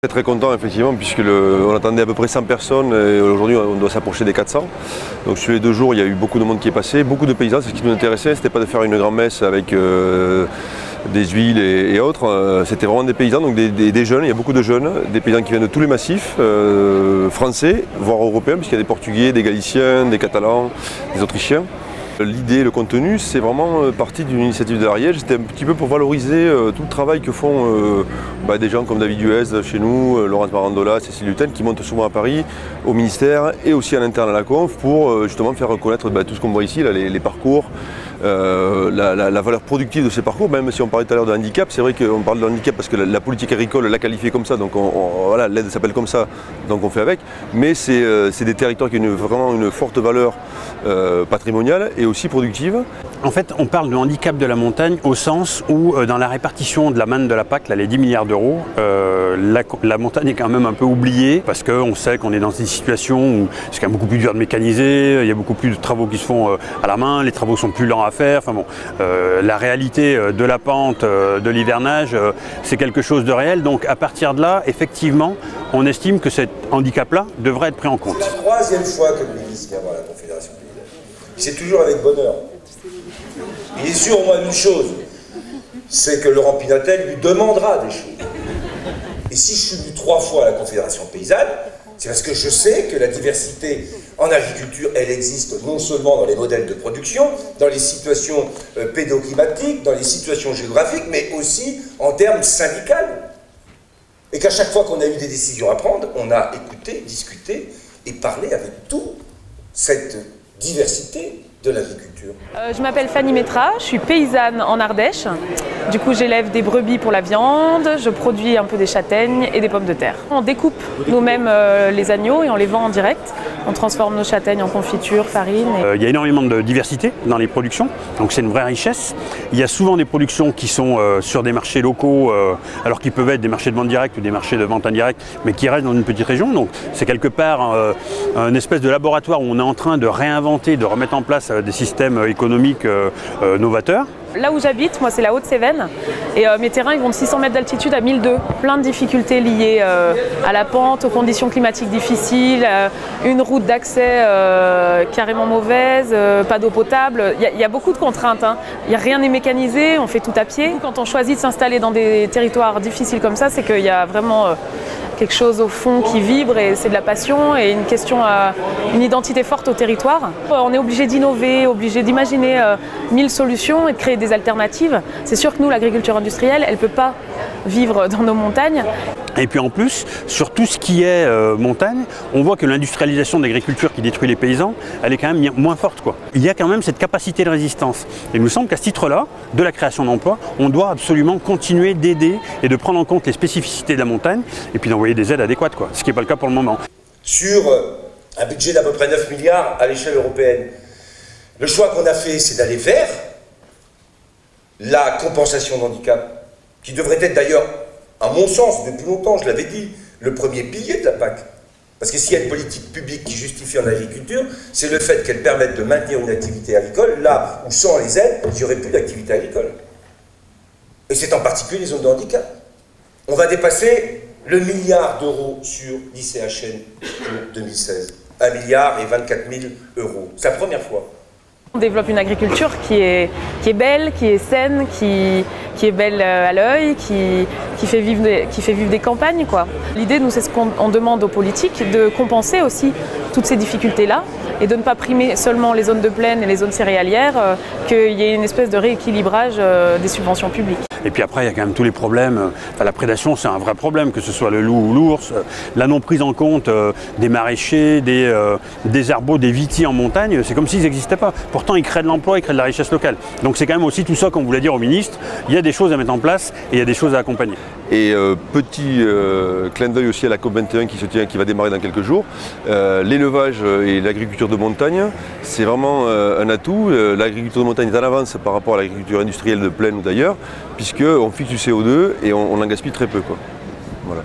Très content effectivement puisque on attendait à peu près 100 personnes et aujourd'hui on doit s'approcher des 400. Donc sur les 2 jours il y a eu beaucoup de monde qui est passé, beaucoup de paysans. Ce qui nous intéressait, c'était pas de faire une grand-messe avec des huiles et autres, c'était vraiment des paysans, donc des jeunes, il y a beaucoup de jeunes, des paysans qui viennent de tous les massifs, français, voire européens, puisqu'il y a des Portugais, des Galiciens, des Catalans, des Autrichiens. L'idée, le contenu, c'est vraiment parti d'une initiative de l'Ariège. C'était un petit peu pour valoriser tout le travail que font des gens comme David Huez chez nous, Laurence Marandola, Cécile Lutten, qui montent souvent à Paris, au ministère et aussi à l'interne à la conf pour justement faire reconnaître tout ce qu'on voit ici, là, les parcours, la valeur productive de ces parcours. Même si on parlait tout à l'heure de handicap, c'est vrai qu'on parle de handicap parce que la politique agricole l'a qualifié comme ça, donc voilà, l'aide s'appelle comme ça, donc on fait avec. Mais c'est des territoires qui ont vraiment une forte valeur patrimoniale et aussi productive. En fait, on parle de handicap de la montagne au sens où dans la répartition de la manne de la PAC, là, les 10 milliards d'euros, la montagne est quand même un peu oubliée parce qu'on sait qu'on est dans une situation où c'est quand même beaucoup plus dur de mécaniser, il y a beaucoup plus de travaux qui se font à la main, les travaux sont plus lents à faire. Enfin bon, la réalité de la pente, de l'hivernage, c'est quelque chose de réel. Donc à partir de là, effectivement, on estime que cet handicap-là devrait être pris en compte. C'est la 3e fois que le ministre vient voir la Confédération paysanne. C'est toujours avec bonheur. Il est sûr au moins d'une chose, c'est que Laurent Pinatel lui demandera des choses. Et si je suis venu 3 fois à la Confédération paysanne, c'est parce que je sais que la diversité en agriculture, elle existe non seulement dans les modèles de production, dans les situations pédoclimatiques, dans les situations géographiques, mais aussi en termes syndicaux. Et qu'à chaque fois qu'on a eu des décisions à prendre, on a écouté, discuté et parlé avec toute cette diversité de l'agriculture. Je m'appelle Fanny Métra, je suis paysanne en Ardèche. Du coup, j'élève des brebis pour la viande, je produis un peu des châtaignes et des pommes de terre. On découpe nous-mêmes les agneaux et on les vend en direct. On transforme nos châtaignes en confiture, farine. Il y a énormément de diversité dans les productions, donc c'est une vraie richesse. Il y a souvent des productions qui sont sur des marchés locaux, alors qu'ils peuvent être des marchés de vente directe ou des marchés de vente indirecte, mais qui restent dans une petite région. Donc c'est quelque part une espèce de laboratoire où on est en train de réinventer, de remettre en place des systèmes économiques novateurs. Là où j'habite, moi c'est la Haute-Cévennes et mes terrains ils vont de 600 mètres d'altitude à 1002. Plein de difficultés liées à la pente, aux conditions climatiques difficiles, une route d'accès carrément mauvaise, pas d'eau potable. Il y a beaucoup de contraintes, hein. Rien n'est mécanisé, on fait tout à pied. Quand on choisit de s'installer dans des territoires difficiles comme ça, c'est qu'il y a vraiment quelque chose au fond qui vibre et c'est de la passion et une question, une identité forte au territoire. On est obligé d'innover, obligé d'imaginer 1000 solutions et de créer des alternatives. C'est sûr que nous, l'agriculture industrielle, elle ne peut pas vivre dans nos montagnes. Et puis en plus, sur tout ce qui est montagne, on voit que l'industrialisation de l'agriculture qui détruit les paysans, elle est quand même moins forte, quoi. Il y a quand même cette capacité de résistance. Et il nous semble qu'à ce titre-là, de la création d'emplois, on doit absolument continuer d'aider et de prendre en compte les spécificités de la montagne et puis d'envoyer des aides adéquates, quoi. Ce qui n'est pas le cas pour le moment. Sur un budget d'à peu près 9 milliards à l'échelle européenne, le choix qu'on a fait, c'est d'aller vers la compensation d'handicap, qui devrait être d'ailleurs, à mon sens, depuis longtemps, je l'avais dit, le premier pilier de la PAC. Parce que s'il y a une politique publique qui justifie en agriculture, c'est le fait qu'elle permette de maintenir une activité agricole là où sans les aides, il n'y aurait plus d'activité agricole. Et c'est en particulier les zones de handicap. On va dépasser le milliard d'euros sur l'ICHN pour 2016. 1 milliard et 24 000 euros. C'est la première fois. On développe une agriculture qui est belle, qui est saine, qui est belle à l'œil, qui fait vivre des campagnes, quoi. L'idée, nous, c'est ce qu'on demande aux politiques, de compenser aussi toutes ces difficultés-là et de ne pas primer seulement les zones de plaine et les zones céréalières, qu'il y ait une espèce de rééquilibrage des subventions publiques. Et puis après, il y a quand même tous les problèmes. Enfin, la prédation, c'est un vrai problème, que ce soit le loup ou l'ours. La non prise en compte des maraîchers, des herbeaux, des vitis en montagne, c'est comme s'ils n'existaient pas. Pourtant, ils créent de l'emploi, ils créent de la richesse locale. Donc c'est quand même aussi tout ça qu'on voulait dire au ministre. Il y a des choses à mettre en place et il y a des choses à accompagner. Et petit clin d'œil aussi à la COP21 qui va démarrer dans quelques jours. L'élevage et l'agriculture de montagne, c'est vraiment un atout. L'agriculture de montagne est en avance par rapport à l'agriculture industrielle de plaine ou d'ailleurs, puisqu'on fixe du CO2 et on en gaspille très peu, quoi. Voilà.